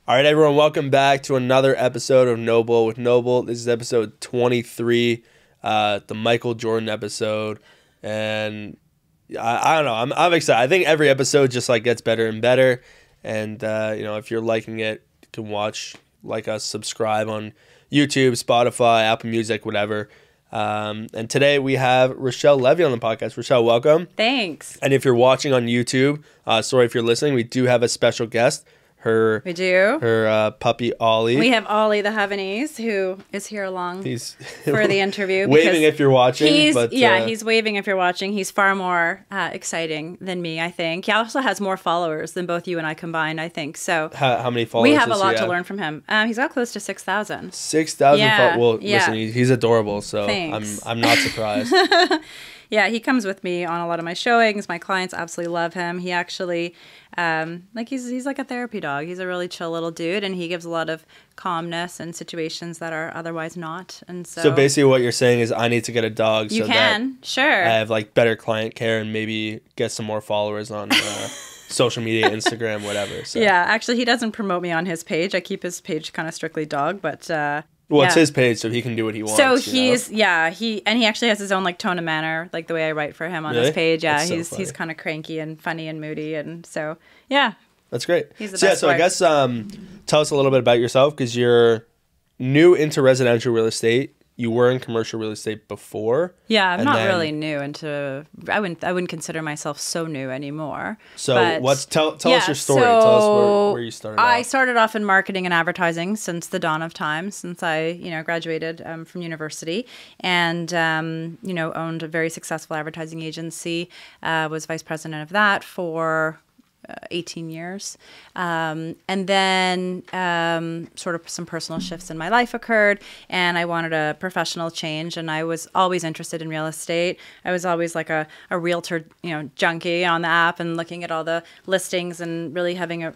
All right, everyone, welcome back to another episode of Noble with Noble. This is episode 23, the Michael Jordan episode, and I don't know. I'm excited. I think every episode just like gets better and better, and if you're liking it, you can watch, like us, subscribe on YouTube, Spotify, Apple Music, whatever. And today we have Rochelle Levy on the podcast. Rochelle, welcome. Thanks. And if you're watching on YouTube, sorry if you're listening, we do have a special guest. We do. Her puppy, Ollie. We have Ollie the Havanese, who is here along for the interview. Waving if you're watching. He's waving if you're watching. He's far more exciting than me, I think. He also has more followers than both you and I combined, I think. So how many followers? We have a lot to learn from him. He's got close to 6,000. 6,000 followers? Well, yeah. Listen, he's adorable, so I'm not surprised. Yeah, he comes with me on a lot of my showings. My clients absolutely love him. He actually, he's like a therapy dog. He's a really chill little dude, and he gives a lot of calmness in situations that are otherwise not. And so basically what you're saying is I need to get a dog so that I have like better client care and maybe get some more followers on social media, Instagram, whatever. So. Yeah, actually, he doesn't promote me on his page. I keep his page kind of strictly dog, but... it's his page, so he can do what he wants. So he actually has his own like tone of manner, like the way I write for him on his page. Yeah, he's kind of cranky and funny and moody, and so yeah, that's great. He's the best. So I guess tell us a little bit about yourself, because you're new into residential real estate. You were in commercial real estate before. Yeah, I'm not really new into. I wouldn't consider myself so new anymore. So tell us your story. Tell us where you started. I started off in marketing and advertising since the dawn of time, since I graduated from university, and owned a very successful advertising agency. Was vice president of that for 18 years. And then sort of some personal shifts in my life occurred, and I wanted a professional change, and I was always interested in real estate. I was always like a realtor, junkie on the app and looking at all the listings and really having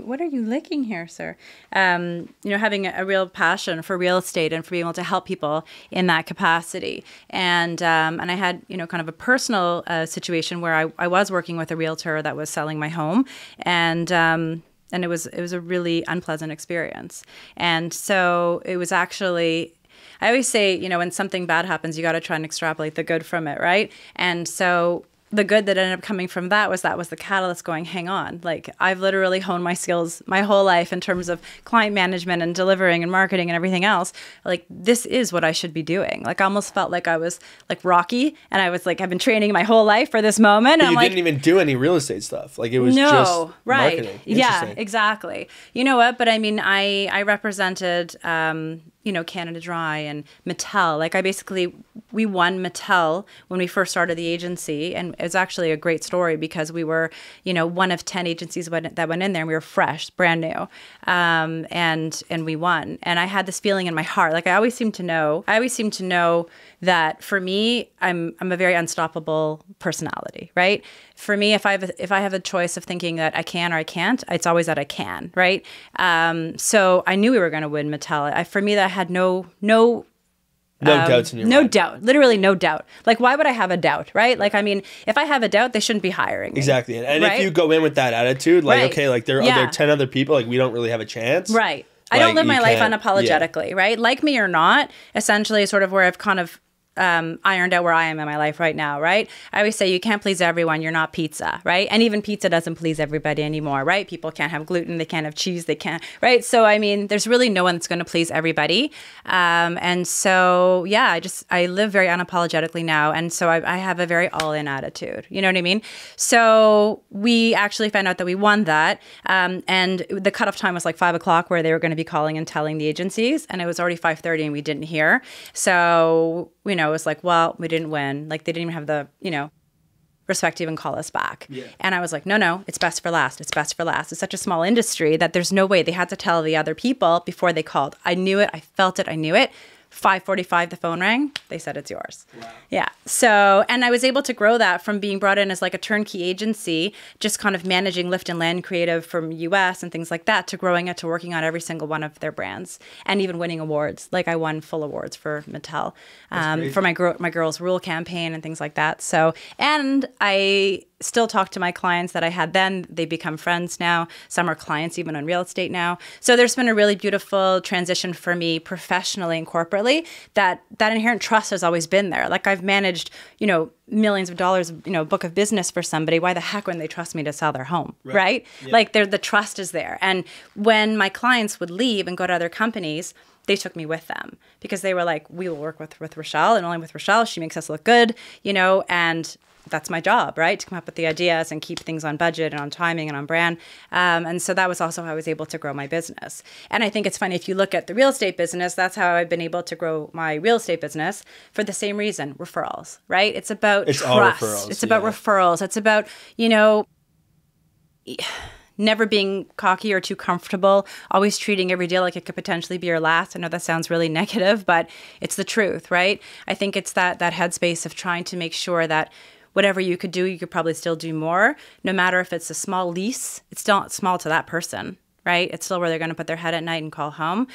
what are you licking here, sir? Having a real passion for real estate and for being able to help people in that capacity. And I had, kind of a personal situation where I was working with a realtor that was selling my home, and it was a really unpleasant experience. And so it was actually, I always say, when something bad happens, you got to try and extrapolate the good from it, right? And so the good that ended up coming from that was the catalyst going, hang on, like I've literally honed my skills my whole life in terms of client management and delivering and marketing and everything else. Like, this is what I should be doing. Like, I almost felt like I was like Rocky, and I was like, I've been training my whole life for this moment. But you didn't even do any real estate stuff. Like, it was just marketing. Yeah, exactly. You know what? But I mean, I represented, Canada Dry and Mattel. Like, we won Mattel when we first started the agency, and it was actually a great story because we were, one of 10 agencies that went in there, and we were fresh, brand new, and we won. And I had this feeling in my heart, like I always seem to know that for me, I'm a very unstoppable personality, right? For me, if I have a choice of thinking that I can or I can't, it's always that I can, right? So I knew we were going to win Mattel. For me, that I had no doubts in your mind. No doubt. Literally no doubt. Like, why would I have a doubt, right? Like, I mean, if I have a doubt, they shouldn't be hiring me. Exactly. And right? If you go in with that attitude, like, okay, like there are 10 other people, like we don't really have a chance. Right. I don't live my life unapologetically, right? Like me or not, essentially sort of where I've kind of ironed out where I am in my life right now, right? I always say you can't please everyone. You're not pizza, right? And even pizza doesn't please everybody anymore, right? People can't have gluten. They can't have cheese. They can't, right? So, I mean, there's really no one that's going to please everybody. And so, yeah, I live very unapologetically now. And so I have a very all-in attitude. You know what I mean? So we actually found out that we won that. And the cutoff time was like 5 o'clock where they were going to be calling and telling the agencies. And it was already 5:30 and we didn't hear. So, it was like, well, we didn't win. Like, they didn't even have the, respect to even call us back. Yeah. And I was like, no, it's best for last. It's best for last. It's such a small industry that there's no way. They had to tell the other people before they called. I knew it. I felt it. I knew it. 5:45, the phone rang. They said, it's yours. Wow. Yeah. So, and I was able to grow that from being brought in as like a turnkey agency, just kind of managing lift and land creative from US and things like that, to growing it to working on every single one of their brands and even winning awards. Like, I won full awards for Mattel for my Girls Rule campaign and things like that. So, and I still talk to my clients that I had then. They become friends now. Some are clients even on real estate now. So there's been a really beautiful transition for me professionally and corporately. That inherent trust has always been there. Like I've managed, millions of dollars, book of business for somebody. Why the heck wouldn't they trust me to sell their home, right? Yeah. Like the trust is there. And when my clients would leave and go to other companies, they took me with them because they were like, we will work with Rochelle and only with Rochelle. She makes us look good, and that's my job, right? To come up with the ideas and keep things on budget and on timing and on brand. And so that was also how I was able to grow my business. And I think it's funny, if you look at the real estate business, that's how I've been able to grow my real estate business for the same reason, referrals, right? It's about trust. All referrals, it's about referrals. It's about, never being cocky or too comfortable, always treating every deal like it could potentially be your last. I know that sounds really negative, but it's the truth, right? I think it's that headspace of trying to make sure that whatever you could do, you could probably still do more. No matter if it's a small lease, it's still small to that person, right? It's still where they're going to put their head at night and call home.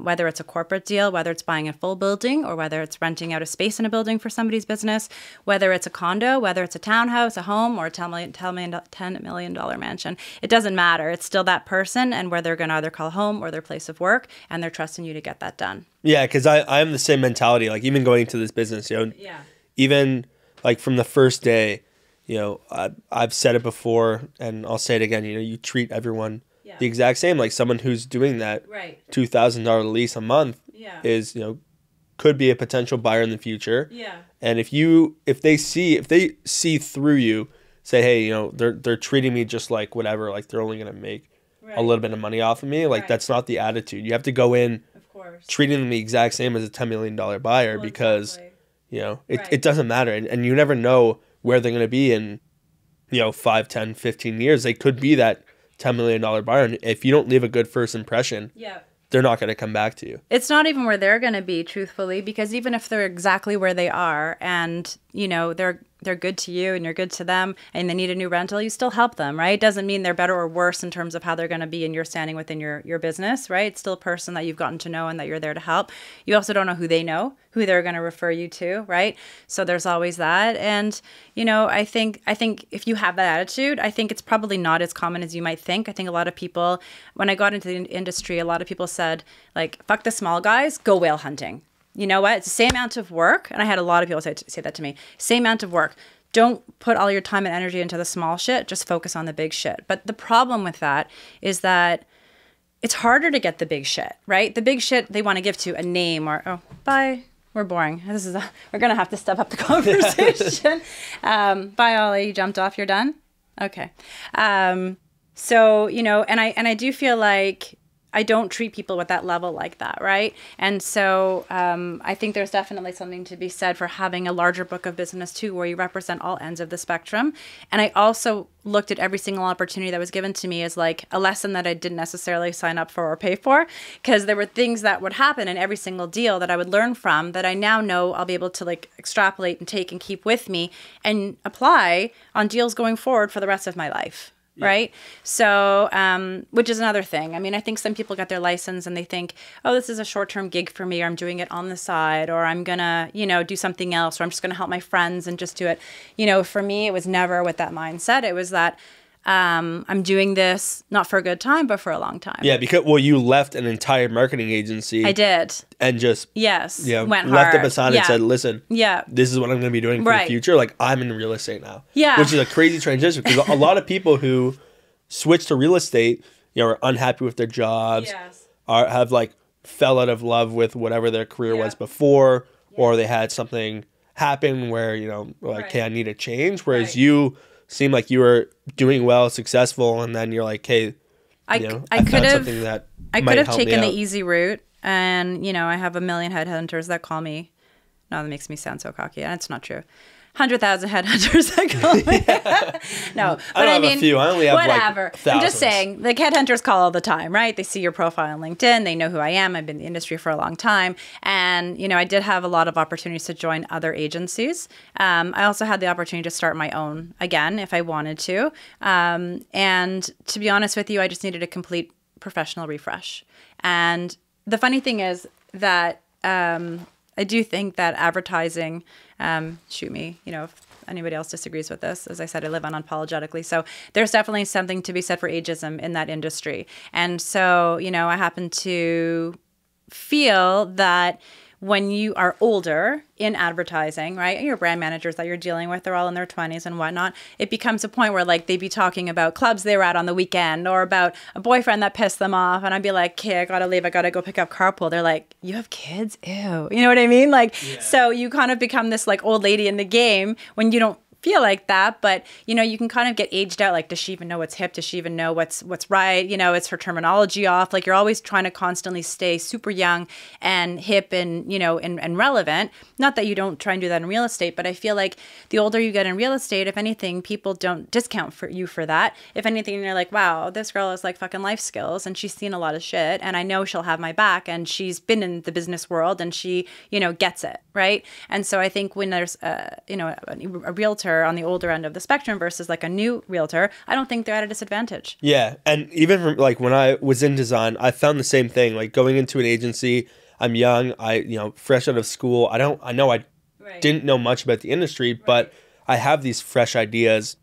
Whether it's a corporate deal, whether it's buying a full building, or whether it's renting out a space in a building for somebody's business, whether it's a condo, whether it's a townhouse, a home, or a $10 million mansion. It doesn't matter. It's still that person and where they're going to either call home or their place of work, and they're trusting you to get that done. Yeah, because I'm the same mentality. Like even going into this business, even like from the first day, I've said it before and I'll say it again, you treat everyone the exact same. Like someone who's doing that $2,000 lease a month is, could be a potential buyer in the future. Yeah. And if they see through you, say, hey, they're treating me just like whatever, like they're only going to make a little bit of money off of me. Like that's not the attitude. You have to go in treating them the exact same as a $10 million buyer because it doesn't matter. And you never know where they're going to be in, 5, 10, 15 years. They could be that $10 million buyer. And if you don't leave a good first impression, they're not going to come back to you. It's not even where they're going to be, truthfully, because even if they're exactly where they are and, they're good to you and you're good to them and they need a new rental, you still help them, right? It doesn't mean they're better or worse in terms of how they're going to be in your standing within your business, right? It's still a person that you've gotten to know and that you're there to help. You also don't know who they know, who they're going to refer you to, right? So there's always that. And, I think if you have that attitude, I think it's probably not as common as you might think. I think a lot of people, when I got into the industry, a lot of people said, like, fuck the small guys, go whale hunting. You know what? It's the same amount of work. And I had a lot of people say that to me. Same amount of work. Don't put all your time and energy into the small shit. Just focus on the big shit. But the problem with that is that it's harder to get the big shit, right? The big shit they want to give to a name or, oh, bye. We're boring. We're going to have to step up the conversation. Bye, Ollie. You jumped off. You're done? Okay. So, and I do feel like I don't treat people with that level like that, right? And so I think there's definitely something to be said for having a larger book of business too, where you represent all ends of the spectrum. And I also looked at every single opportunity that was given to me as like a lesson that I didn't necessarily sign up for or pay for, because there were things that would happen in every single deal that I would learn from that I now know I'll be able to like extrapolate and take and keep with me and apply on deals going forward for the rest of my life. Yeah. Right. So, which is another thing. I mean, I think some people get their license and they think, oh, this is a short-term gig for me, or I'm doing it on the side, or I'm going to, do something else, or I'm just going to help my friends and just do it. For me, it was never with that mindset. It was that I'm doing this not for a good time, but for a long time. Yeah, because you left an entire marketing agency. I did, and just went left hard. up a sign and said, "Listen, this is what I'm going to be doing for the future. Like I'm in real estate now, which is a crazy transition because a lot of people who switch to real estate, are unhappy with their jobs, have like fell out of love with whatever their career was before, or they had something happen where okay, I need a change. Whereas you seem like you were doing well, successful, and then you're like, hey, I could have taken the easy route, and I have a million headhunters that call me. No, that makes me sound so cocky, and it's not true. 100,000 headhunters that call me. No, but I mean, a few. I only have whatever. Like thousands. I'm just saying, the headhunters call all the time, right? They see your profile on LinkedIn. They know who I am. I've been in the industry for a long time. And, I did have a lot of opportunities to join other agencies. I also had the opportunity to start my own again, if I wanted to. And to be honest with you, I just needed a complete professional refresh. And the funny thing is that I do think that advertising, shoot me, anybody else disagrees with this. As I said, I live on unapologetically. So there's definitely something to be said for ageism in that industry. And so, you know, I happen to feel that when you are older in advertising, right, your brand managers that you're dealing with, they're all in their 20s and whatnot, it becomes a point where like they'd be talking about clubs they were at on the weekend or about a boyfriend that pissed them off. And I'd be like, okay, I gotta leave. I gotta go pick up carpool. They're like, you have kids? Ew. You know what I mean? Like, so you kind of become this like old lady in the game when you don't feel like that, but you know, you can kind of get aged out. Like, does she even know what's hip? Does she even know what's right? You know, is her terminology off? Like, you're always trying to constantly stay super young and hip and, you know, and relevant. Not that you don't try and do that in real estate, but I feel like the older you get in real estate, if anything, people don't discount for you for that. If anything, they're like, wow, this girl has like fucking life skills and she's seen a lot of shit and I know she'll have my back and she's been in the business world and she, you know, gets it, right? And so I think when there's you know, a realtor on the older end of the spectrum versus like a new realtor, I don't think they're at a disadvantage. Yeah. And even from like when I was in design, I found the same thing. Like going into an agency, I'm young, you know, fresh out of school. I didn't know much about the industry, but I have these fresh ideas,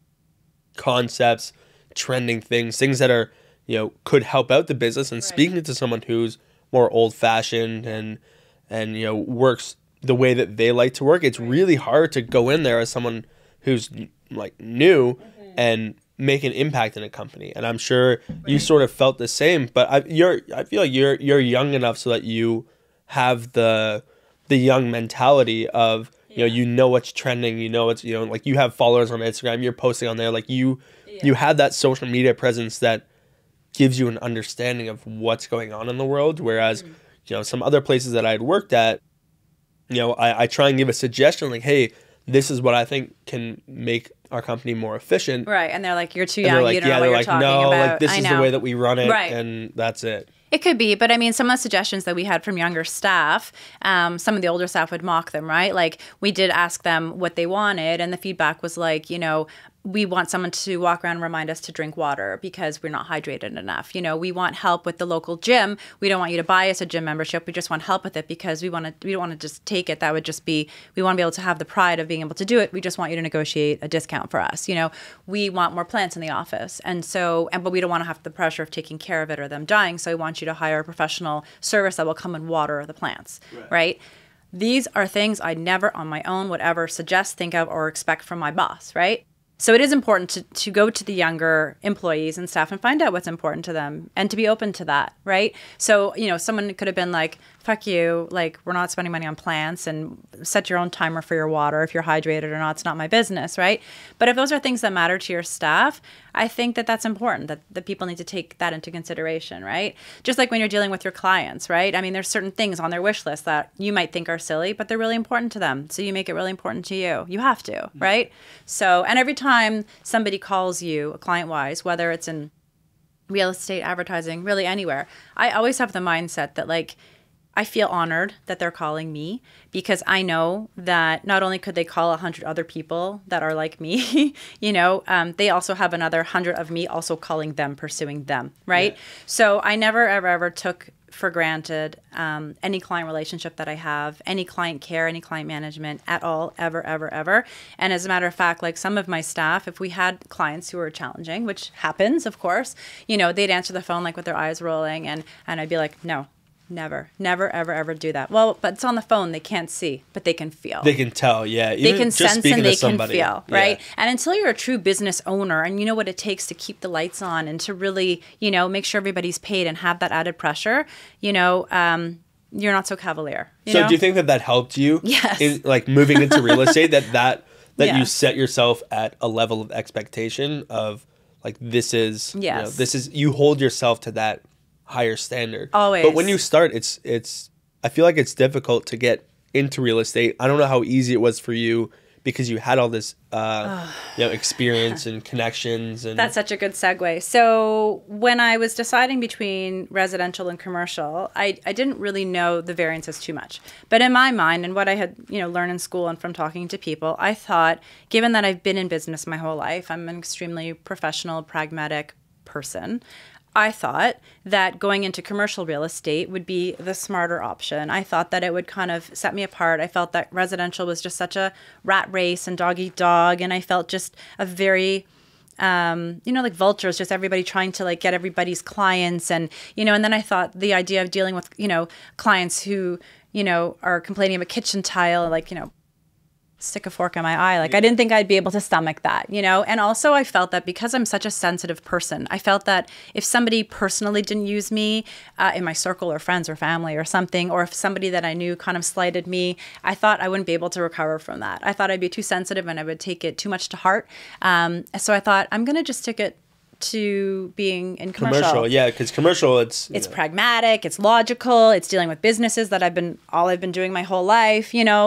concepts, trending things that are, you know, could help out the business. And speaking to someone who's more old fashioned and, you know, works the way that they like to work, it's really hard to go in there as someone who's like new and make an impact in a company. And I'm sure you sort of felt the same, but I feel like you're young enough so that you have the young mentality of, you know what's trending, you know, it's, you know, like you have followers on Instagram, you're posting on there, like you have that social media presence that gives you an understanding of what's going on in the world. Whereas, you know, some other places that I'd worked at, you know, I try and give a suggestion like, hey, this is what I think can make our company more efficient. Right. And they're like, you're too young. Like, you don't know what you're talking about. Like, this is the way that we run it. Right. And that's it. It could be, but I mean, some of the suggestions that we had from younger staff, some of the older staff would mock them, right? Like, we did ask them what they wanted, and the feedback was like, you know, we want someone to walk around and remind us to drink water because we're not hydrated enough. You know, we want help with the local gym. We don't want you to buy us a gym membership. We just want help with it because we don't want to just take it. That would just be, we want to be able to have the pride of being able to do it. We just want you to negotiate a discount for us. You know, we want more plants in the office. And so, but we don't want to have the pressure of taking care of it or them dying. So we want you to hire a professional service that will come and water the plants, right? These are things I never on my own would ever suggest, think of, or expect from my boss, right? So it is important to go to the younger employees and staff and find out what's important to them and to be open to that, right? So, you know, someone could have been like, fuck you, like, we're not spending money on plants and set your own timer for your water. If you're hydrated or not, it's not my business, right? But if those are things that matter to your staff, I think that that's important, that people need to take that into consideration, right? Just like when you're dealing with your clients, right? I mean, there's certain things on their wish list that you might think are silly, but they're really important to them. So you make it really important to you. You have to, right? So, and every time somebody calls you, client-wise, whether it's in real estate, advertising, really anywhere, I always have the mindset that, like, I feel honored that they're calling me because I know that not only could they call 100 other people that are like me, you know, they also have another 100 of me also calling them, pursuing them, right? Yeah. So I never, ever took for granted any client relationship that I have, any client care, any client management at all, ever. And as a matter of fact, like some of my staff, if we had clients who were challenging, which happens, of course, you know, they'd answer the phone like with their eyes rolling and I'd be like, no. Never, ever do that. Well, but it's on the phone. They can't see, but they can feel. They can tell, yeah. Even they can sense and they can feel, right? Yeah. And until you're a true business owner and you know what it takes to keep the lights on and to really, you know, make sure everybody's paid and have that added pressure, you know, you're not so cavalier. You know? Do you think that helped you? Yes. In, like, moving into real estate, that yes. you set yourself at a level of expectation of, like, this is, yes. you know, this is, you hold yourself to that higher standard. Always. But when you start, it's I feel like it's difficult to get into real estate. I don't know how easy it was for you because you had all this you know, experience and connections. And that's such a good segue. So when I was deciding between residential and commercial, I didn't really know the variances too much. But in my mind and what I had, you know, learned in school and from talking to people, I thought, given that I've been in business my whole life, I'm an extremely professional, pragmatic person. I thought that going into commercial real estate would be the smarter option. I thought that it would kind of set me apart. I felt that residential was just such a rat race and dog eat dog. And I felt just a very, like vultures, just everybody trying to like get everybody's clients. And, and then I thought the idea of dealing with, clients who, are complaining of a kitchen tile, like, stick a fork in my eye. Like, I didn't think I'd be able to stomach that, And also I felt that because I'm such a sensitive person, I felt that if somebody personally didn't use me in my circle or friends or family or something, or if somebody that I knew kind of slighted me, I thought I wouldn't be able to recover from that. I thought I'd be too sensitive and I would take it too much to heart. So I thought I'm going to just stick it to being in commercial. Yeah, because commercial, it's pragmatic, it's logical, it's dealing with businesses that I've been doing my whole life, and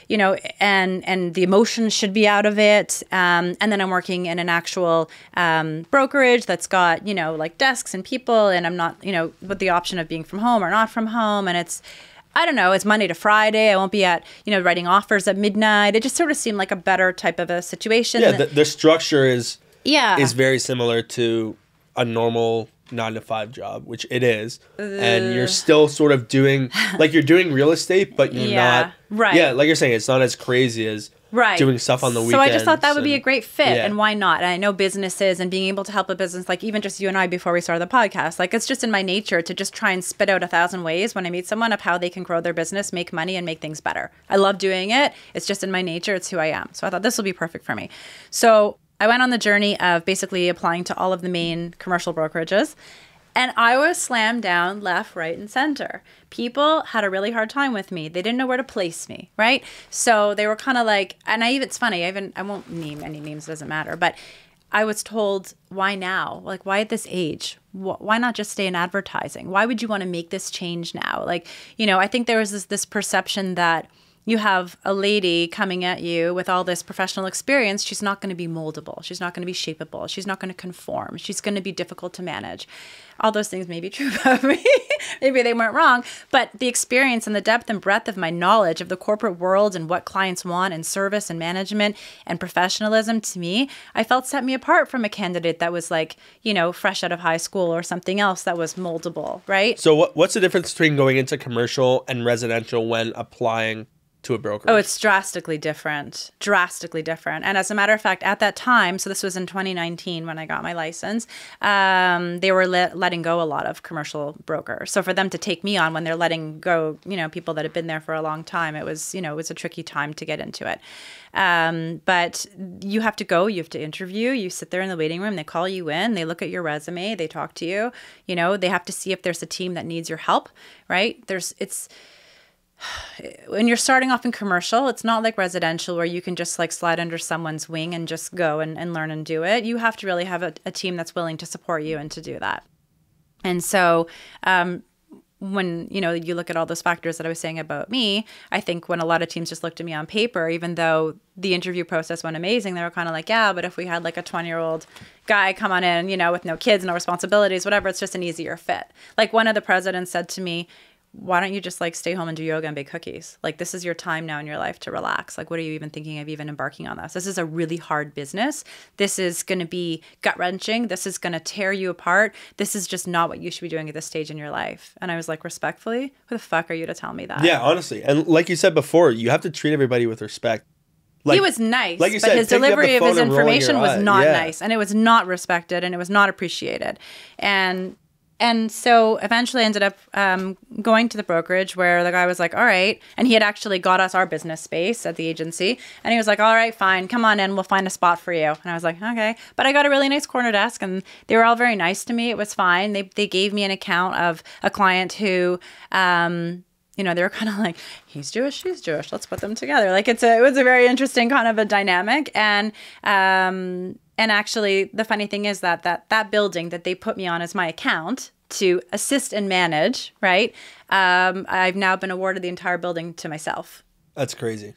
the emotions should be out of it. And then I'm working in an actual brokerage that's got, like desks and people, and I'm not, with the option of being from home or not from home. And it's Monday to Friday. I won't be at, writing offers at midnight. It just sort of seemed like a better type of a situation. Yeah, the structure is very similar to a normal 9-to-5 job, which it is. And you're still sort of doing, like you're doing real estate, but you're not. Right. Yeah, like you're saying, it's not as crazy as doing stuff on the weekends. So I just thought that would be a great fit. And why not? And I know businesses and being able to help a business, like even just you and I before we started the podcast, like it's just in my nature to just try and spit out 1,000 ways when I meet someone of how they can grow their business, make money, and make things better. I love doing it. It's just in my nature. It's who I am. So I thought this will be perfect for me. So I went on the journey of basically applying to all of the main commercial brokerages, and I was slammed down left, right, and center. People had a really hard time with me. They didn't know where to place me, right? So they were kind of like, and it's funny, I won't name any names, it doesn't matter, but I was told, why now? Like, why at this age? Why not just stay in advertising? Why would you want to make this change now? Like, I think there was this perception that you have a lady coming at you with all this professional experience. She's not going to be moldable. She's not going to be shapeable. She's not going to conform. She's going to be difficult to manage. All those things may be true about me. Maybe they weren't wrong. But the experience and the depth and breadth of my knowledge of the corporate world and what clients want and service and management and professionalism, to me, I felt set me apart from a candidate that was like, fresh out of high school or something else that was moldable, right? So what's the difference between going into commercial and residential when applying to a brokerage? Oh, it's drastically different. And as a matter of fact, at that time, so this was in 2019 when I got my license, they were letting go a lot of commercial brokers. So for them to take me on when they're letting go, people that have been there for a long time, it was a tricky time to get into it. But you have to go, you have to interview, you sit there in the waiting room, they call you in, they look at your resume, they talk to you, they have to see if there's a team that needs your help, right? When you're starting off in commercial, it's not like residential where you can just like slide under someone's wing and just go and learn and do it. You have to really have a team that's willing to support you and to do that. And so when, you look at all those factors that I was saying about me, I think when a lot of teams just looked at me on paper, even though the interview process went amazing, they were kind of like, yeah, but if we had like a 20-year-old guy come on in, with no kids, no responsibilities, whatever, it's just an easier fit. Like one of the presidents said to me, why don't you just like stay home and do yoga and bake cookies? Like this is your time now in your life to relax. Like what are you even thinking of even embarking on this? This is a really hard business. This is going to be gut-wrenching. This is going to tear you apart. This is just not what you should be doing at this stage in your life. And I was like, respectfully, who the fuck are you to tell me that? Yeah, honestly. And like you said before, you have to treat everybody with respect. He was nice, but his delivery of his information was not nice. And it was not respected and it was not appreciated. And so eventually I ended up going to the brokerage where the guy was like, all right. And he had actually got us our business space at the agency. And he was like, all right, fine. Come on in. We'll find a spot for you. And I was like, okay. But I got a really nice corner desk and they were all very nice to me. It was fine. They gave me an account of a client who, they were kind of like, he's Jewish, she's Jewish. Let's put them together. Like it was a very interesting kind of a dynamic. And actually, the funny thing is that building that they put me on as my account to assist and manage, right? I've now been awarded the entire building to myself. That's crazy.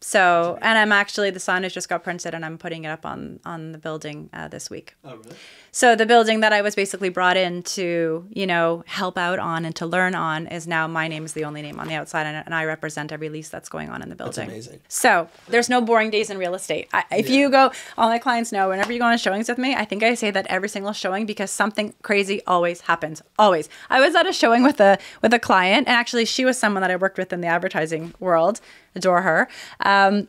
So, and I'm actually, the signage just got printed and I'm putting it up on the building this week. Oh, really? So the building that I was basically brought in to, you know, help out on and to learn on is now my name is the only name on the outside, and I represent every lease that's going on in the building. That's amazing. So there's no boring days in real estate. If you go, all my clients know, whenever you go on showings with me, I think I say that every single showing because something crazy always happens. Always. I was at a showing with a client, and actually she was someone that I worked with in the advertising world. Adore her.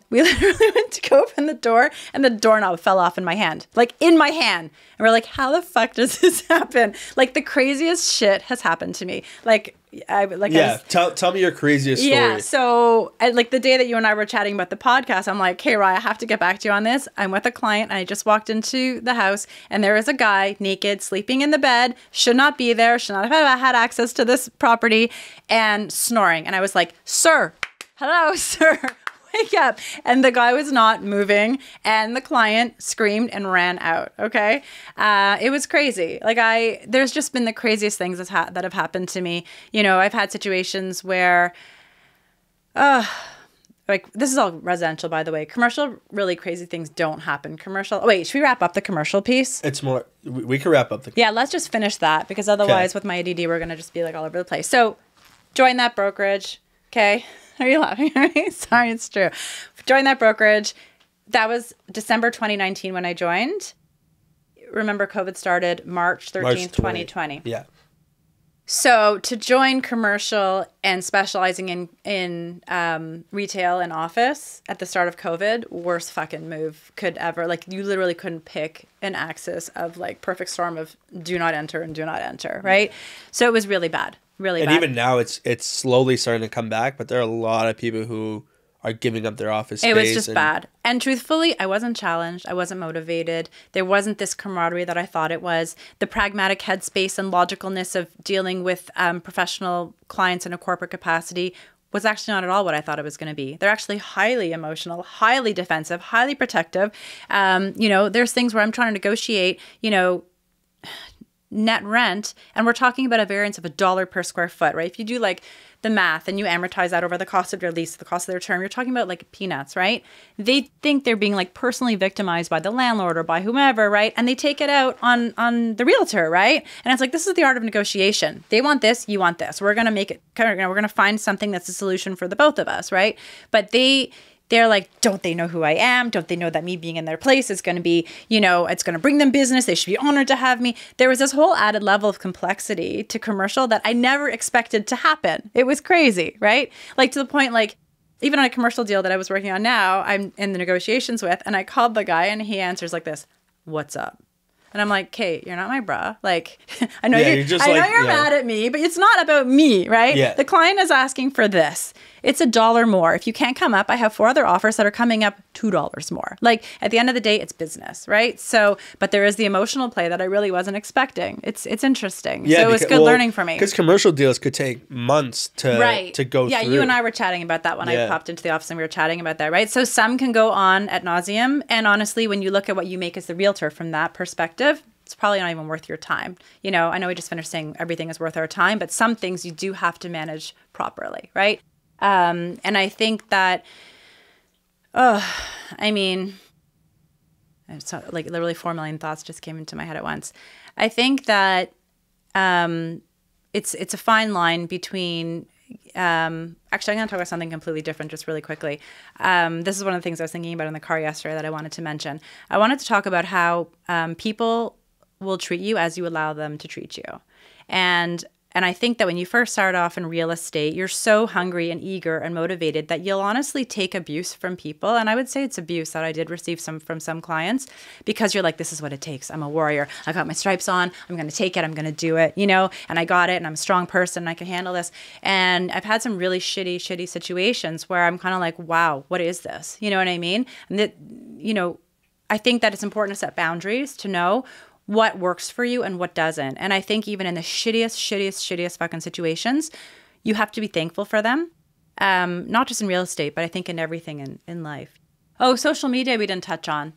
We literally went to go open the door and the doorknob fell off in my hand. Like in my hand. And we're like, how the fuck does this happen? Like the craziest shit has happened to me. Tell me your craziest story. Yeah, so like the day that you and I were chatting about the podcast, I'm like, hey, Rye, I have to get back to you on this. I'm with a client and I just walked into the house and there is a guy naked, sleeping in the bed, should not be there, should not have had access to this property, and snoring. And I was like, sir, hello, sir, wake up. And the guy was not moving and the client screamed and ran out. Okay. It was crazy. There's just been the craziest things that have happened to me. You know, I've had situations where, like this is all residential, by the way. Commercial, really crazy things don't happen. Commercial. Oh, wait, should we wrap up the commercial piece? It's more, we can wrap up Yeah, let's just finish that because otherwise with my ADD, we're going to just be like all over the place. So join that brokerage. Okay. Are you laughing at me? Sorry, it's true. Joined that brokerage. That was December 2019 when I joined. Remember, COVID started March 13th, 2020. Yeah. So to join commercial and specializing in retail and office at the start of COVID, worst fucking move could ever. Like you literally couldn't pick an axis of like perfect storm of do not enter and do not enter, right? So it was really bad. Really bad. And even now it's slowly starting to come back, but there are a lot of people who are giving up their office space. It was just bad. And truthfully, I wasn't challenged. I wasn't motivated. There wasn't this camaraderie that I thought it was. The pragmatic headspace and logicalness of dealing with professional clients in a corporate capacity was actually not at all what I thought it was going to be. They're actually highly emotional, highly defensive, highly protective. You know, there's things where I'm trying to negotiate, you know, net rent, and we're talking about a variance of $1 per square foot, right? If you do like the math and you amortize that over the cost of your lease, the cost of their term, you're talking about like peanuts, right? They think they're being like personally victimized by the landlord or by whomever, right? And they take it out on the realtor, right? And it's like, this is the art of negotiation. They want this, you want this. We're going to make it, we're going to find something that's a solution for the both of us, right? But they're like, don't they know who I am? Don't they know that me being in their place is going to be, you know, it's going to bring them business. They should be honored to have me. There was this whole added level of complexity to commercial that I never expected to happen. It was crazy, right? Like to the point, like even on a commercial deal that I was working on now, I'm in the negotiations with, and I called the guy and he answers like this, what's up? And I'm like, Kate, you're not my bra. Like, I know you're mad at me, but it's not about me, right? Yeah. The client is asking for this. It's $1 more. If you can't come up, I have 4 other offers that are coming up $2 more. Like at the end of the day, it's business, right? So, but there is the emotional play that I really wasn't expecting. It's interesting. Yeah, so it was good learning for me. Because commercial deals could take months to go through. Yeah, you and I were chatting about that when I popped into the office and we were chatting about that, right? So some can go on ad nauseum. And honestly, when you look at what you make as the realtor from that perspective, it's probably not even worth your time. You know, I know we just finished saying everything is worth our time, but some things you do have to manage properly, right? And I think that, I mean, it's like literally 4 million thoughts just came into my head at once. I think that it's a fine line between actually, I'm going to talk about something completely different just really quickly. This is one of the things I was thinking about in the car yesterday that I wanted to mention. I wanted to talk about how people will treat you as you allow them to treat you. And I think that when you first start off in real estate, you're so hungry and eager and motivated that you'll honestly take abuse from people. And I would say it's abuse that I did receive from some clients, because you're like, this is what it takes. I'm a warrior. I got my stripes on. I'm going to take it. I'm going to do it, you know, and I got it and I'm a strong person and I can handle this. And I've had some really shitty situations where I'm kind of like, wow, what is this? You know what I mean? And that, you know, I think that it's important to set boundaries, to know what works for you and what doesn't. And I think even in the shittiest fucking situations, you have to be thankful for them. Not just in real estate, but I think in everything in life. Oh, social media we didn't touch on.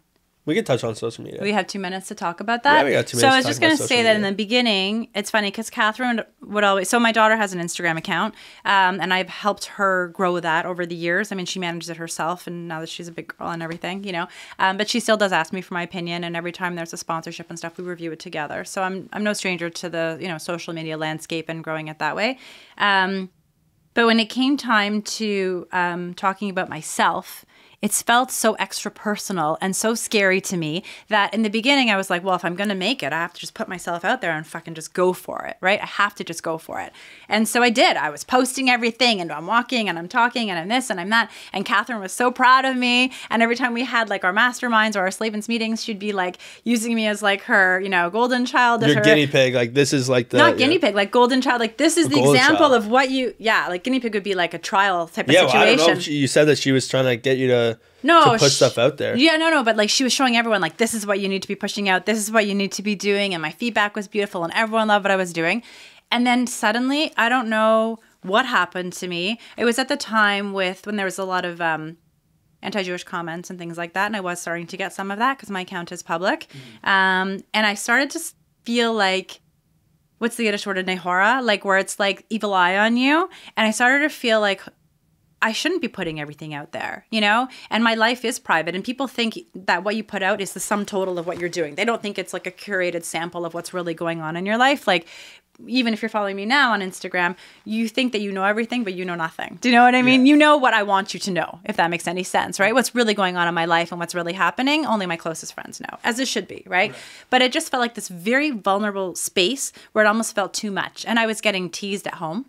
We can touch on social media. We have 2 minutes to talk about that. Yeah, we got 2 minutes. So I was just going to say that in the beginning, it's funny because Catherine would always. So my daughter has an Instagram account, and I've helped her grow that over the years. I mean, she manages it herself, and now that she's a big girl and everything, you know. But she still does ask me for my opinion, and every time there's a sponsorship and stuff, we review it together. So I'm no stranger to the social media landscape and growing it that way. But when it came time to talking about myself, it's felt so extra personal and so scary to me that in the beginning I was like, well, if I'm going to make it, I have to just put myself out there and fucking just go for it, right? I have to just go for it. And so I did. I was posting everything and I'm walking and I'm talking and I'm this and I'm that. And Catherine was so proud of me. And every time we had like our masterminds or our Slavens meetings, she'd be like using me as like her, golden child. Your guinea pig. Like this is like the... Not guinea pig, like golden child. Like this is the example of what you... Yeah, like guinea pig would be like a trial type of situation. Well, I don't know if you said that she was trying to get you to put stuff out there. Yeah, no, but like she was showing everyone like this is what you need to be pushing out. This is what you need to be doing. And my feedback was beautiful and everyone loved what I was doing. And then suddenly, I don't know what happened to me. It was at the time when there was a lot of anti-Jewish comments and things like that. And I was starting to get some of that because my account is public. And I started to feel like, what's the Yiddish word, nehora? Like where it's like evil eye on you. And I started to feel like, I shouldn't be putting everything out there, And my life is private. And people think that what you put out is the sum total of what you're doing. They don't think it's like a curated sample of what's really going on in your life. Like, even if you're following me now on Instagram, you think that you know everything, but you know nothing. Do you know what I mean? Yeah. You know what I want you to know, if that makes any sense, right? What's really going on in my life and what's really happening, only my closest friends know, as it should be, right? But it just felt like this very vulnerable space where it almost felt too much. And I was getting teased at home.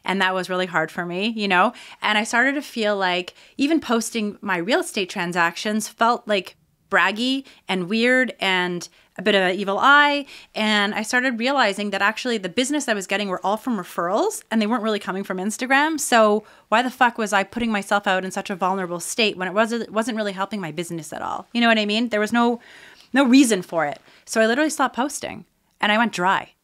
And that was really hard for me, And I started to feel like even posting my real estate transactions felt like braggy and weird and a bit of an evil eye. And I started realizing that actually the business I was getting were all from referrals and they weren't really coming from Instagram. So why the fuck was I putting myself out in such a vulnerable state when it wasn't really helping my business at all? You know what I mean? There was no reason for it. So I literally stopped posting and I went dry.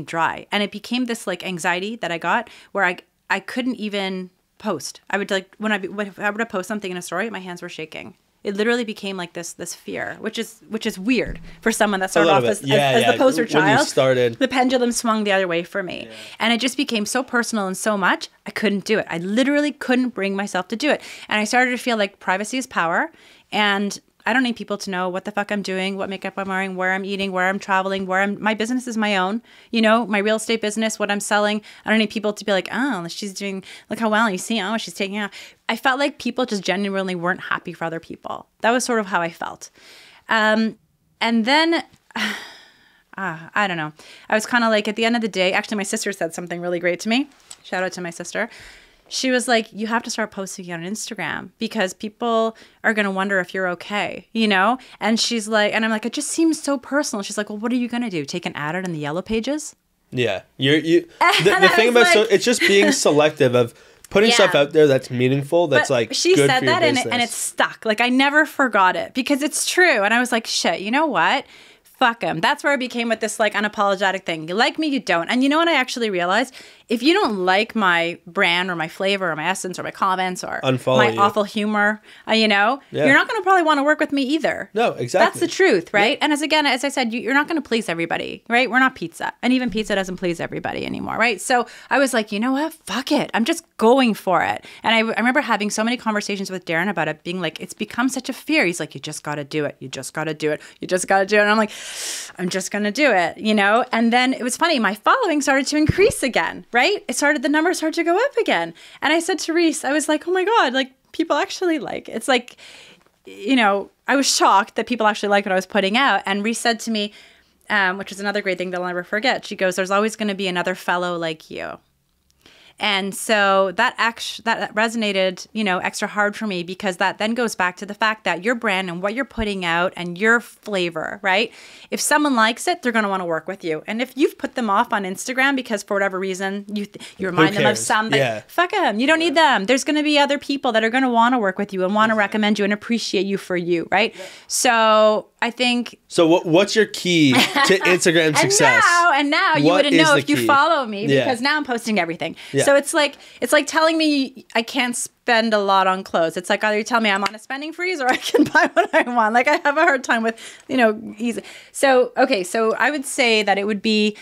Dry. And it became this like anxiety that I got where I couldn't even post. I would like, when I would post something in a story, my hands were shaking. It literally became like this fear, which is weird for someone that started off as the poster child. When you started. The pendulum swung the other way for me. Yeah. And it just became so personal and so much, I couldn't do it. I literally couldn't bring myself to do it. And I started to feel like privacy is power. And I don't need people to know what the fuck I'm doing, what makeup I'm wearing, where I'm eating, where I'm traveling, my business is my own, my real estate business, what I'm selling. I don't need people to be like, oh, she's doing, look how well you see, oh, she's taking off. I felt like people just genuinely weren't happy for other people. That was sort of how I felt. And then, I don't know. I was kind of like, at the end of the day, actually my sister said something really great to me. Shout out to my sister. She was like, you have to start posting on Instagram because people are going to wonder if you're okay, And she's like, and I'm like, it just seems so personal. She's like, well, what are you going to do? Take an ad out in the yellow pages? Yeah. The thing about it's just being selective of putting stuff out there that's meaningful, that's like she good said for your that business. And it stuck. Like I never forgot it because it's true. And I was like, shit, you know what? Fuck them. That's where I became with this like unapologetic thing. You like me, you don't. And you know what I actually realized? If you don't like my brand or my flavor or my essence or my comments or my awful humor, you're not going to probably want to work with me either. No, exactly. That's the truth, right? Yeah. And as I said, you're not going to please everybody, right? We're not pizza. And even pizza doesn't please everybody anymore, right? So I was like, you know what? Fuck it. I'm just going for it. And I remember having so many conversations with Darren about it being like, it's become such a fear. He's like, you just got to do it. You just got to do it. You just got to do it. And I'm like, I'm just going to do it, And then it was funny. My following started to increase again, right? The numbers started to go up again. And I said to Reese, I was like, oh my God, like people actually like, it's like, I was shocked that people actually liked what I was putting out. And Reese said to me, which is another great thing that I'll never forget. She goes, there's always going to be another fellow like you. And so that resonated, extra hard for me because that then goes back to the fact that your brand and what you're putting out and your flavor, right? If someone likes it, they're going to want to work with you. And if you've put them off on Instagram because for whatever reason you remind them of something, fuck them. You don't need them. There's going to be other people that are going to want to work with you and want to recommend you and appreciate you for you, right? Yeah. So I think... So what's your key to Instagram success? And now you wouldn't know if you follow me because now I'm posting everything. Yeah. So it's like telling me I can't spend a lot on clothes. It's like either you tell me I'm on a spending freeze or I can buy what I want. Like I have a hard time with, easy. So, okay. So I would say that it would be,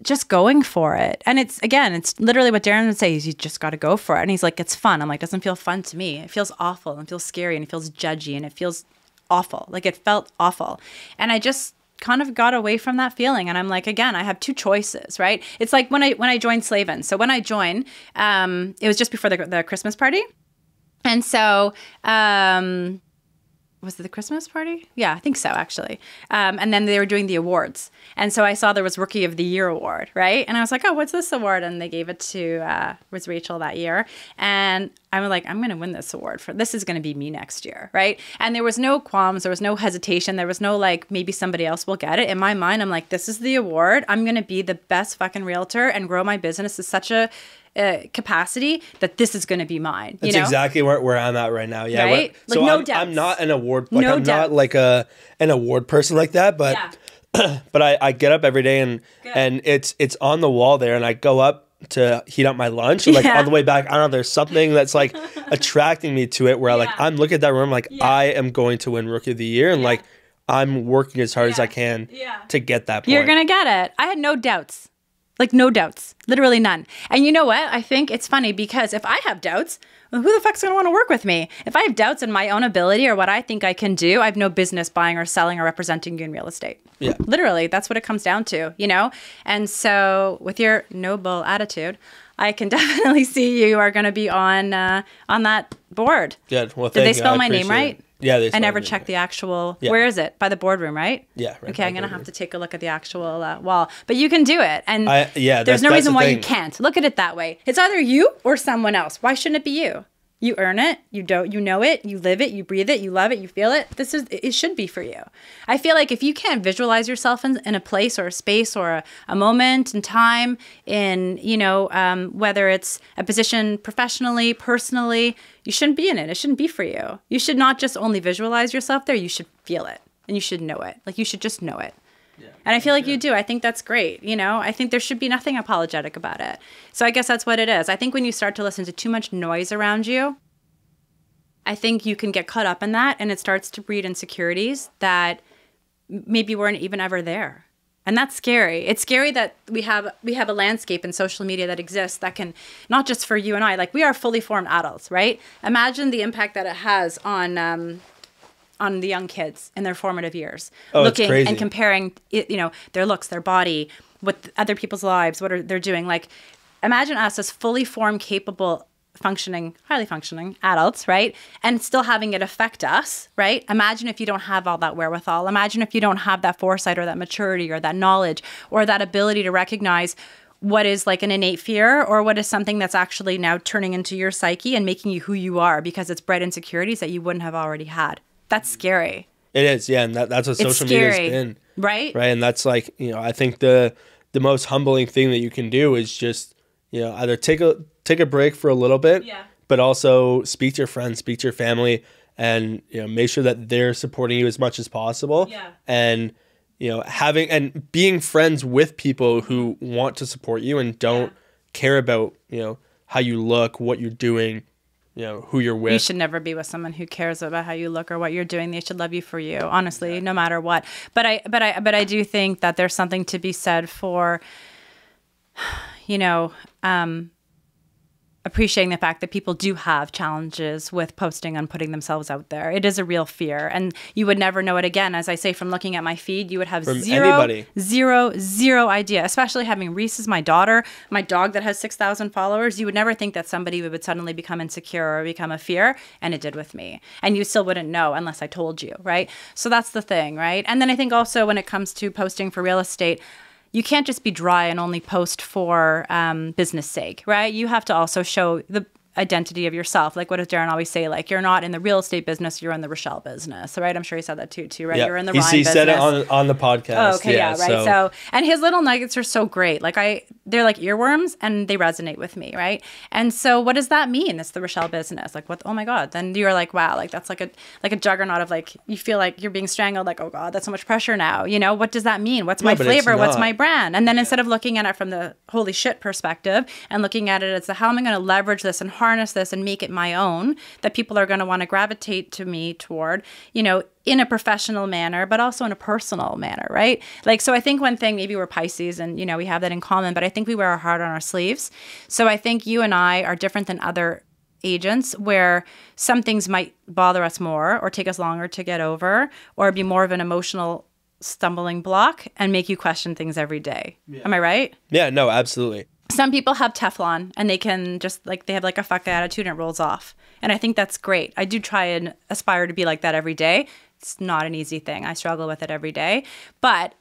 just going for it. And it's literally what Darren would say is you just got to go for it. And he's like, it's fun. I'm like, doesn't feel fun to me. It feels awful and it feels scary and it feels judgy and it feels awful. Like it felt awful. And I just kind of got away from that feeling. And I'm like, again, I have two choices, right? It's like when I joined Slavin. So when I joined, it was just before the Christmas party. And so, was it the Christmas party? Yeah, I think so, actually. And then they were doing the awards. And so I saw there was Rookie of the Year award, right? And I was like, oh, what's this award? And they gave it to, was Rachel that year. And I was like, I'm going to win this award. This is going to be me next year, right? And there was no qualms. There was no hesitation. There was no like, maybe somebody else will get it. In my mind, I'm like, this is the award. I'm going to be the best fucking realtor and grow my business to such a capacity that this is going to be mine. That's exactly where I'm at right now. Yeah. Right? So like, no I'm doubts. not an award. Like I'm not like an award person like that. But but I get up every day and it's on the wall there, and I go up to heat up my lunch. And like on the way back, I don't know. There's something that's like attracting me to it. Where I'm looking at that room, like I am going to win Rookie of the Year, and like I'm working as hard as I can to get that point. You're gonna get it. I had no doubts. Like no doubts, literally none. And you know what? I think it's funny because if I have doubts, well, who the fuck's going to want to work with me? If I have doubts in my own ability or what I think I can do, I have no business buying or selling or representing you in real estate. Yeah. Literally, that's what it comes down to, And so with your noble attitude, I can definitely see you are going to be on that board. Good. Well, did they spell my name right? Yeah, they. I never checked the actual. Yeah. Where is it? By the boardroom, right? Yeah. Right, okay, I'm gonna have to take a look at the actual wall. But you can do it, and there's no that's reason why you can't. Look at it that way. It's either you or someone else. Why shouldn't it be you? You earn it. You don't. You know it. You live it. You breathe it. You love it. You feel it. It should be for you. I feel like if you can't visualize yourself in a place or a space or a moment in time in, whether it's a position professionally, personally, you shouldn't be in it. It shouldn't be for you. You should not just only visualize yourself there. You should feel it and you should know it. Like you should just know it. Yeah, and I feel like you do. I think that's great. I think there should be nothing apologetic about it. So I guess that's what it is. I think when you start to listen to too much noise around you, I think you can get caught up in that and it starts to breed insecurities that maybe weren't even ever there. And that's scary. It's scary that we have a landscape in social media that exists that can, not just for you and I, like we are fully formed adults, right? Imagine the impact that it has on the young kids in their formative years, looking and comparing, their looks, their body, with other people's lives, what they're doing. Like, imagine us as fully formed, capable, highly functioning adults, right? And still having it affect us, right? Imagine if you don't have all that wherewithal. Imagine if you don't have that foresight or that maturity or that knowledge or that ability to recognize what is like an innate fear or what is something that's actually now turning into your psyche and making you who you are because it's bred insecurities that you wouldn't have already had. That's scary. It is, yeah, and that's what social media's been. Right? Right, and that's like, I think the most humbling thing that you can do is just, either take a break for a little bit, but also speak to your friends, speak to your family, and, make sure that they're supporting you as much as possible. Yeah. And, having and being friends with people who want to support you and don't care about, how you look, what you're doing, who you're with. You should never be with someone who cares about how you look or what you're doing. They should love you for you, honestly, no matter what. But I do think that there's something to be said for, appreciating the fact that people do have challenges with posting and putting themselves out there. It is a real fear. And you would never know it again. As I say, from looking at my feed, you would have zero idea, especially having Reese as my daughter, my dog that has 6,000 followers. You would never think that somebody would suddenly become insecure or become a fear. And it did with me. And you still wouldn't know unless I told you, right? So that's the thing, right? And then I think also when it comes to posting for real estate, you can't just be dry and only post for business sake, right? You have to also show the identity of yourself. Like what does Darren always say? Like, you're not in the real estate business, you're in the Rochelle business, right? I'm sure he said that too, right? Yeah. You're in the Ryan business. He said it on the podcast. Oh, okay, yeah, right. So, and his little nuggets are so great. Like they're like earworms and they resonate with me, right? And so what does that mean? It's the Rochelle business. Like, what? Oh my God. Then you're like, wow, like that's like a juggernaut of like, you feel like you're being strangled. Like, oh God, that's so much pressure now. You know, what does that mean? What's my flavor? What's my brand? And then instead of looking at it from the holy shit perspective and looking at it as how am I going to leverage this and harness this and make it my own, that people are going to want to gravitate to me toward, you know, in a professional manner, but also in a personal manner, right? Like, so I think one thing, maybe we're Pisces and, you know, we have that in common, but I think we wear our heart on our sleeves. So I think you and I are different than other agents where some things might bother us more or take us longer to get over or be more of an emotional stumbling block and make you question things every day. Yeah. Am I right? Yeah, no, absolutely. Some people have Teflon and they can just like, they have like a fuck attitude and it rolls off. And I think that's great. I do try and aspire to be like that every day. It's not an easy thing. I struggle with it every day. But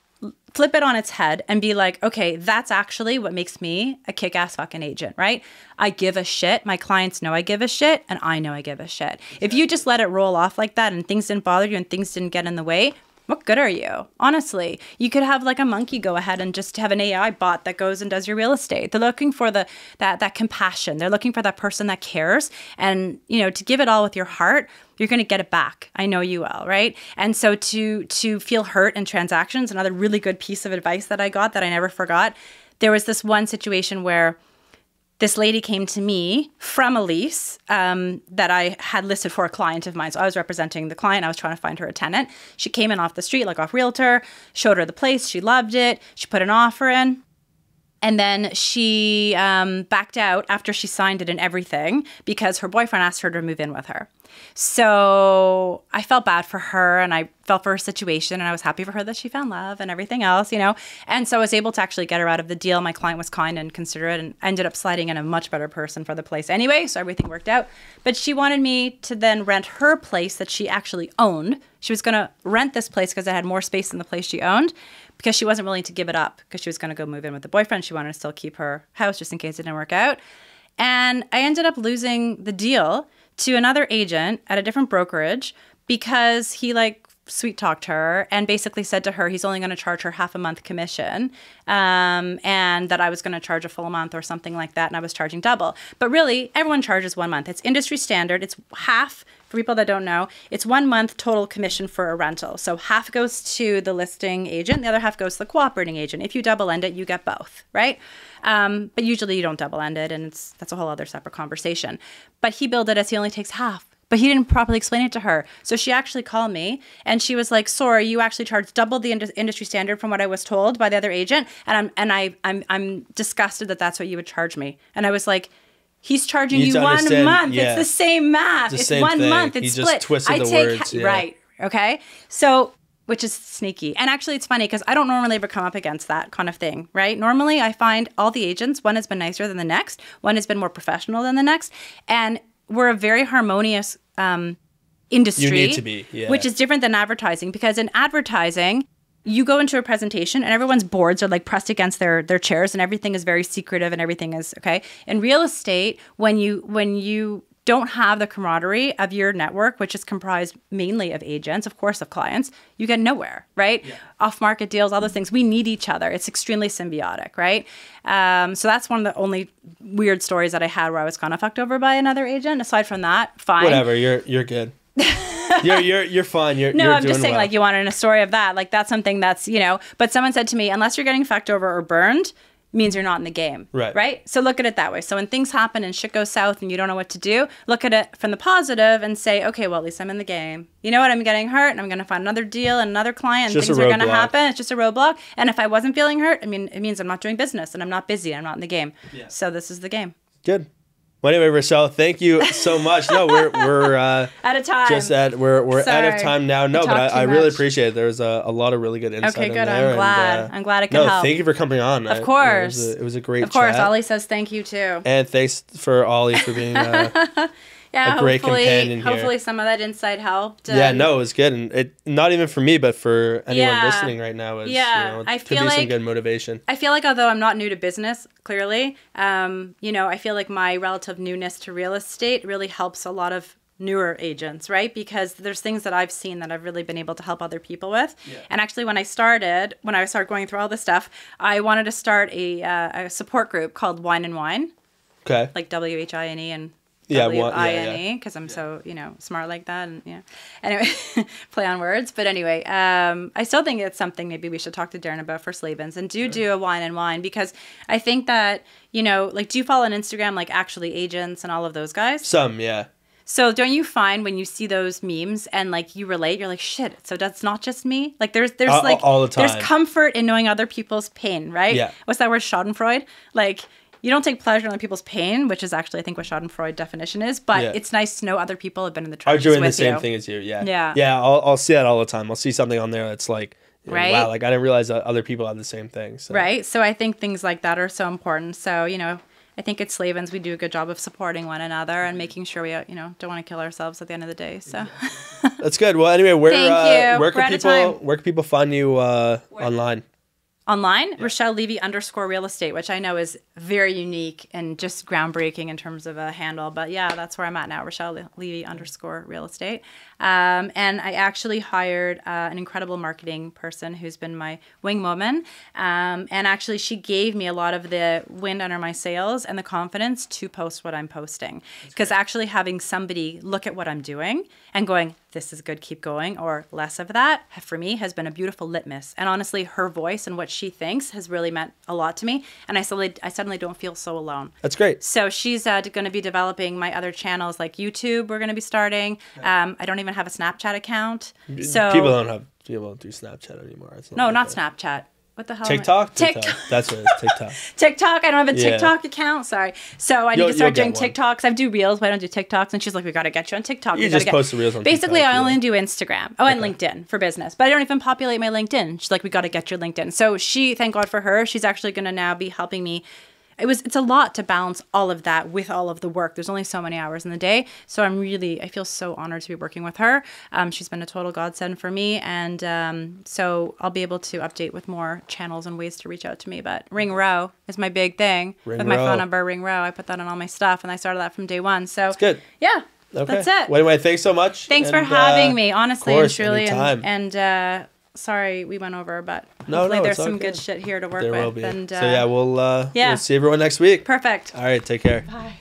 flip it on its head and be like, okay, that's actually what makes me a kick-ass fucking agent, right? I give a shit. My clients know I give a shit and I know I give a shit. Exactly. If you just let it roll off like that and things didn't bother you and things didn't get in the way, what good are you? Honestly, you could have like a monkey go ahead and just have an AI bot that goes and does your real estate. They're looking for that compassion. They're looking for that person that cares. And, you know, to give it all with your heart, you're going to get it back. I know you will, right? And so to feel hurt in transactions, another really good piece of advice that I got that I never forgot, there was this one situation where this lady came to me from a lease that I had listed for a client of mine. So I was representing the client. I was trying to find her a tenant. She came in off the street, like off Realtor, showed her the place. She loved it. She put an offer in. And then she backed out after she signed it and everything because her boyfriend asked her to move in with her. So I felt bad for her and I felt for her situation and I was happy for her that she found love and everything else, you know. And so I was able to actually get her out of the deal. My client was kind and considerate and ended up sliding in a much better person for the place anyway. So everything worked out. But she wanted me to then rent her place that she actually owned. She was going to rent this place because it had more space than the place she owned because she wasn't willing to give it up because she was going to go move in with the boyfriend. She wanted to still keep her house just in case it didn't work out. And I ended up losing the deal to another agent at a different brokerage because he like sweet talked her and basically said to her he's only going to charge her half a month commission and that I was going to charge a full month or something like that and I was charging double. But really, everyone charges 1 month. It's industry standard. It's half, for people that don't know, it's 1 month total commission for a rental. So half goes to the listing agent, the other half goes to the cooperating agent. If you double end it, you get both, right? But usually you don't double end it and that's a whole other separate conversation. But he billed it as he only takes half. But he didn't properly explain it to her. So she actually called me and she was like, sorry, you actually charged double the industry standard from what I was told by the other agent. And I'm disgusted that that's what you would charge me. And I was like, he's charging you 1 month. Yeah. It's the same math. It's 1 month. It's split. Just twisted the words. Yeah. Right. Okay. So, which is sneaky. And actually it's funny because I don't normally ever come up against that kind of thing, right? Normally I find all the agents, one has been nicer than the next. One has been more professional than the next. And we're a very harmonious industry. You need to be, yeah. Which is different than advertising because in advertising, you go into a presentation and everyone's boards are like pressed against their chairs and everything is very secretive and everything is okay. In real estate, when you don't have the camaraderie of your network, which is comprised mainly of agents, of course, of clients, you get nowhere, right? Yeah. Off-market deals, all those things. We need each other. It's extremely symbiotic, right? So that's one of the only weird stories that I had where I was kind of fucked over by another agent. Aside from that, fine. Whatever, you're good. You're fine. You're I'm just doing saying, well. like, you wanted a story of that. Like, that's something that's, you know, but someone said to me, unless you're getting fucked over or burned, means you're not in the game. Right? So look at it that way. So when things happen and shit goes south and you don't know what to do, look at it from the positive and say, okay, well, at least I'm in the game. You know what? I'm getting hurt and I'm going to find another deal and another client and things are going to happen. It's just a roadblock. And if I wasn't feeling hurt, I mean, it means I'm not doing business and I'm not busy. I'm not in the game. Yeah. So this is the game. Good. Well, anyway, Rochelle, thank you so much. No, we're out of time. We're out of time now. No, but I really appreciate it. There was a lot of really good insight. Okay, good. I'm glad. I'm glad it could help. Thank you for coming on. Of course. It was a great chat. Of course. Ollie says thank you too. And thanks for Ollie for being a great companion here. Hopefully some of that insight helped. Yeah, no, it was good. And it not even for me, but for anyone listening right now, I feel could be like some good motivation. I feel like although I'm not new to business, clearly, I feel like my relative newness to real estate really helps a lot of newer agents, right? Because there's things that I've seen that I've really been able to help other people with. Yeah. And actually, when I started going through all this stuff, I wanted to start a support group called Wine and Wine. Okay. Like WHINE and Yeah, WINE, because I'm so, smart like that. And anyway, play on words. But anyway, I still think it's something maybe we should talk to Darren about for Slavens, and do a Wine and Wine, because I think that, like, do you follow on Instagram, like, Actually Agents and all of those guys? Some, yeah. So don't you find when you see those memes and, like, you relate, you're like, shit, so that's not just me? Like, there's like, all the time. There's comfort in knowing other people's pain, right? Yeah. What's that word, Schadenfreude? Like, you don't take pleasure in other people's pain, which is actually, I think, what Schadenfreude definition is. But it's nice to know other people have been in the trenches Are doing with the same you. thing as you. Yeah. Yeah. Yeah. I'll see that all the time. I'll see something on there that's like, right? Wow, like I didn't realize that other people have the same thing. So. Right. So I think things like that are so important. So, I think at Slavens we do a good job of supporting one another and making sure we, don't want to kill ourselves at the end of the day. So that's good. Well, anyway, where can people find you online? Online, yeah. Rochelle Levy _real estate, which I know is very unique and just groundbreaking in terms of a handle. But yeah, that's where I'm at now, Rochelle Levy _real estate. And I actually hired an incredible marketing person who's been my wing woman. And actually, she gave me a lot of the wind under my sails and the confidence to post what I'm posting. Because actually having somebody look at what I'm doing and going, this is good, keep going, or less of that, for me, has been a beautiful litmus. And honestly, her voice and what she thinks has really meant a lot to me. And I suddenly don't feel so alone. That's great. So she's going to be developing my other channels, like YouTube we're going to be starting. I don't even have a Snapchat account. So people don't do Snapchat anymore. It's not Snapchat. What the hell? TikTok? TikTok. That's what it is, TikTok. TikTok. I don't have a TikTok account. Sorry. So I need to start doing TikToks. I do Reels, but I don't do TikToks. And she's like, we got to get you on TikTok. You just post the Reels on Basically, TikTok. I only do Instagram. Oh, and LinkedIn for business. But I don't even populate my LinkedIn. She's like, we got to get your LinkedIn. So thank God for her, she's actually going to now be helping me. It's a lot to balance all of that with all of the work. There's only so many hours in the day. So I feel so honored to be working with her. She's been a total godsend for me. And so I'll be able to update with more channels and ways to reach out to me. But Ring Row is my big thing. With my phone number, Ring Row. I put that on all my stuff, and I started that from day one. So that's good. Yeah. Okay. That's it. Well, anyway, thanks so much. Thanks for having me, honestly and truly. And sorry we went over, but hopefully there's some good shit here to work with. Will be. And, so we'll see everyone next week. Perfect. All right, take care. Bye.